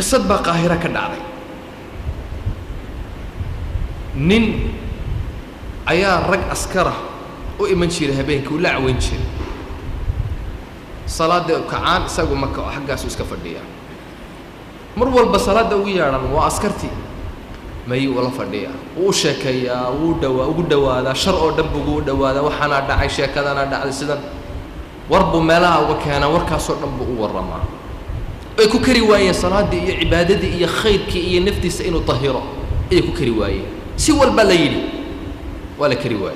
قصة بقى قاهرة كدعي نين أيا رج أسكره وإمن شير هبينك ولا عوين شير صلاة كعان ساقو مكة وحق أسوس كفردية مرول بصلاة ويانا وأسكرتي ما يولا فردية وشكيا ودوا هذا شرع دبوا ودوا هذا وحنا داعي شكذا أنا داعي سدن وربو ملا وكان وركا صور دبوا ورما أي كوكري واي صلاة دي عبادة دي خير كي نفتي سئنو طهيرة أي كوكري واي سوى البلايلي ولا كرواية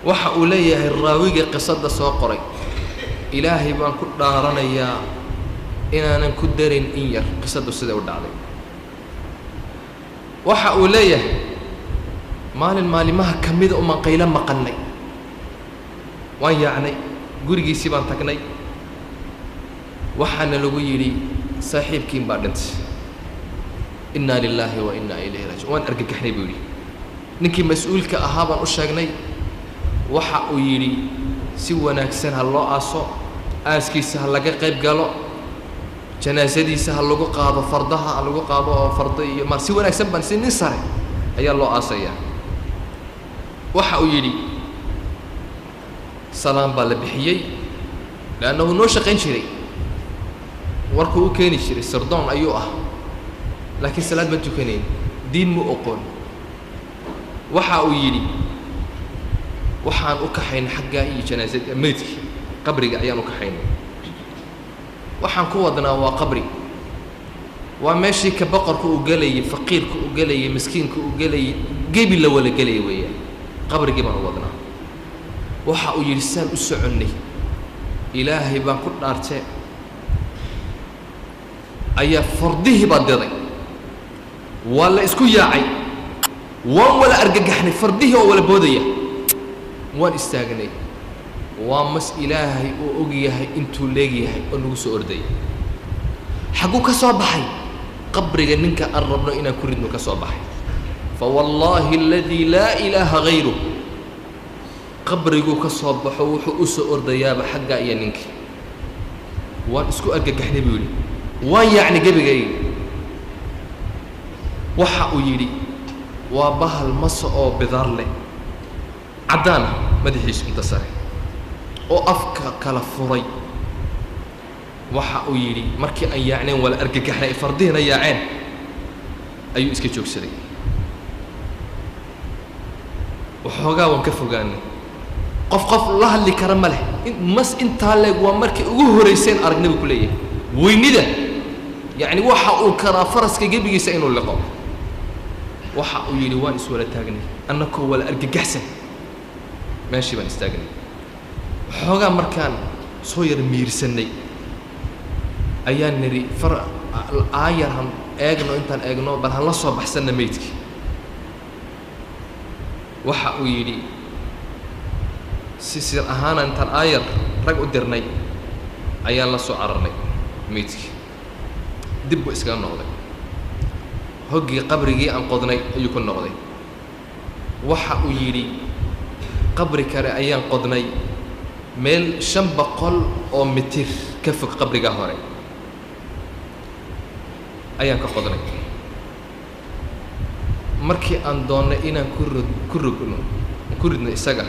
waxa uu leeyahay raawiga qisada soo qoray ilaahay baan ku dhaaranayaa inaanan ku darin in yar qisadu sida u dhacday waxa uu leeyahay maalimaha kamida uma qayla maqannay waan yaacnay gurigiisii baan tagnay waxaana lagu yidhi saaxiibkiin baa dhintay inna lillahi wa inna ilayhi raaji'uun waan argagaxnay buu yidhi ninkii mas'uulka ahaa baan u sheegnay waxa uu yidhi si wanaagsan ha loo aaso aaskiisa ha laga qayb galo janaasadiisa ha lagu qaado fardaha ha lagu qaado oo farda iyo mar si wanaagsan baan si nin sare ayaa loo aasayaa waxa uu yidhi salaam baa la bixiyey laannahu noo shaqayn jiray warkuu u keeni jiray sirdoon ayuu ah laakiin salaad ma tukanayn diin mu oqoon waxa uu yidhi waxaan u kaxayn xagga iyo janaasada meedki qabriga ayaan u kaxaynay waxaan ku wadnaa waa qabri waa meeshii ka boqorka uu galayay faqiirka uu galayay miskiinka uu galayay gebi la wala galayay weeyaan qabrigii baan u wadnaa waxa uu yidhi saan u soconnay ilaahay baan ku dhaartay ayaa fardihii baa diday waa la isku yaacay waan wala argagaxnay fardihii oo wala boodaya waan istaagnay waa mas ilaahay oo og yahay intuu leegyahay oo nagu soo orday xaguu ka soo baxay qabriga ninka aan rabno inaan ku ridno ka soo baxay fa wallaahi alladii laa ilaaha hayru qabriguu ka soo baxo wuxuu u soo ordayaaba xaggaa iyo ninkii waan isku argagaxnay buu yidhi waan yaacni gebigayga waxa uu yidhi waa bahal masa oo bidaar leh عدانا مدحيش انتصر او افكا كلا فوري waxa uu yiri markii ay yaacneen wala argagaxnay fardiina yaaceen ayuu iska joogsaday waxoogaa waan ka fogaanay qof la hadli kara ma leh mas inta leeg waa markii ugu horeyseen aragnaba ku leeyahay weynida yaani waxa uu kara faraska gabigiisa inuu liqo waxa uu yiri waan iswala taagnay annakoo wala argagaxsan ماشي بان استاغني xogaa markaan soo yar miirsanay ayaan niri far aayarhan eegno intaan eegno bal han la soo baxsanna meedki waxa uu yidhi si sir ahaana intaan aayar rag u dirnay ayaan la soo cararnay meedki dib buu iskaga noqday hoggii qabrigii aan qodnay ayuu ku noqday waxa uu yidhi qabri kale ayaan qodnay meel 500 oo mitir ka fog qabriga hore ayaan ka qodnay markii aan doonay inaan ku ridno isaga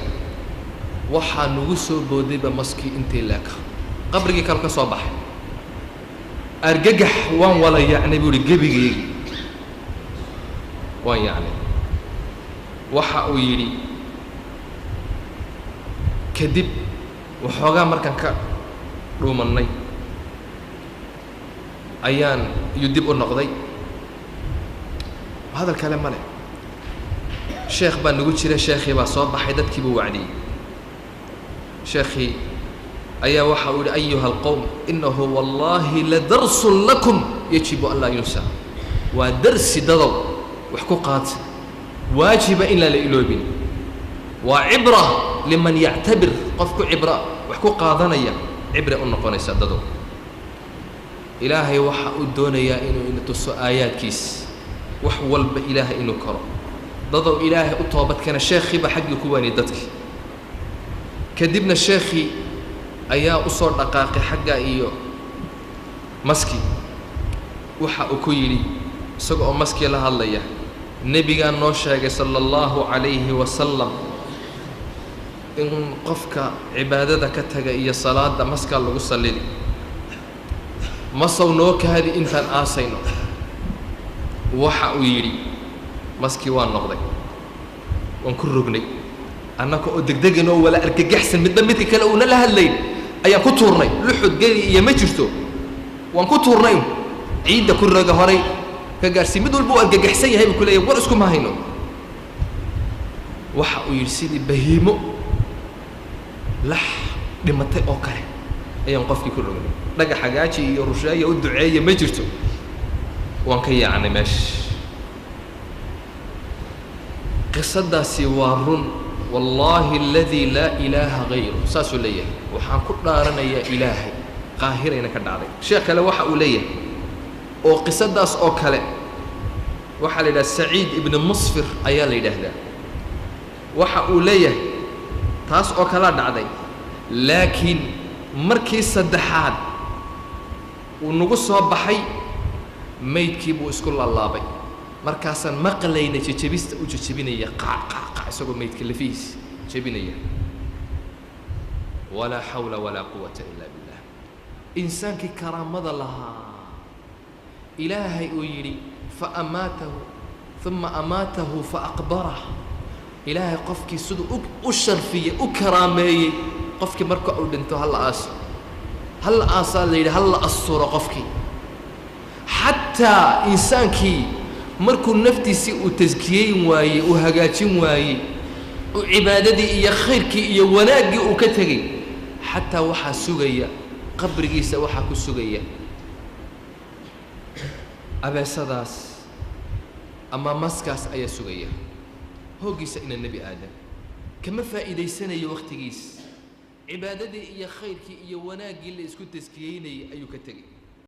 waxaa nagu soo boodayba maskii intii laaka qabrigii kale ka soo baxay argagax waan wala yaacnay buu yidhi gebigaygi waan yaacnay waxa uu yidhi kadib waxoogaa markaan ka dhuumannay ayaan iyo dib u noqday hadal kale ma leh sheekh baa nagu jira sheekhii baa soo baxay dadkii buu wacdiyey sheekhii ayaa waxa uu yidhi ayuha alqowm innahu wallaahi ladarsun lakum yajibu an laa yunsa waa darsi dadow wax ku qaata waajiba in laa la iloobin waa cibra liman yactabir qofku cibra wax ku qaadanaya cibre u noqonaysa dadow ilaahay waxa uu doonayaa inuu ina tuso aayaadkiis wax walba ilaahay inuu karo dadow ilaahay u toobadkana sheekhii baa xaggii ku waanay dadkii kadibna sheekhii ayaa u soo dhaqaaqay xagga iyo maski waxa uu ku yidhi isaga oo maskii la hadlaya nebigaa noo sheegay sala allahu calayhi wasalam in qofka cibaadada ka taga iyo salaada maskaa lagu sallidi masow noo kaadi intaan aasayno waxa uu yidhi maskii waan noqday waan ku rognay annaka oo degdegan oo wala argagaxsan midba midka kale uuna la hadlayn ayaan ku tuurnay luxud geli iyo ma jirto waan ku tuurnay ciidda ku roga horay ka gaarsii mid walba uu argagaxsan yahay buu ku leeyahay war isku ma hayno waxa uu yidhi sidii bahiimo lax dhimatay oo kale ayaan qofkii ku rognay dhagax hagaaji iyo rusheeya u duceeya ma jirto waan ka yaacnay meesha qisadaasi waa run wallaahi aladii laa ilaaha gayru saasuu leeyahay waxaan ku dhaaranayaa ilaahay qaahirayna ka dhacday sheekh kale waxa uu leeyahay oo qisadaas oo kale waxaa la yidhaha saciid ibni musfir ayaa la yidhaahdaa waxa uu leeyahay taas oo kalaa dhacday laakiin markii saddexaad uu nagu soo baxay maydkii buu isku laalaabay markaasaan maqlayna jejebista u jejebinaya qaac isagoo maydka lafihiis jebinaya walaa xawla walaa quwata ila billah insaankii karaamada lahaa ilaahay uu yidhi faamaatahu uma amaatahu faaqbarah ilaahay qofkii siduu u sharfiyey u karaameeyey qofkii marka uu dhinto halla aaso halla aasaa la yidhi halla asturo qofkii xataa insaankii markuu naftiisii uu taskiyeyn waayey uu hagaajin waayey uu cibaadadii iyo khayrkii iyo wanaaggii uu ka tegey xataa waxaa sugaya qabrigiisa waxaa ku sugaya abeesadaas ama maskaas ayaa sugaya hooggiisa ina nebi aadam kama faa'iidaysanayo wakhtigiis cibaadadii iyo khayrkii iyo wanaaggii la isku taskiyeynayay ayuu ka tegey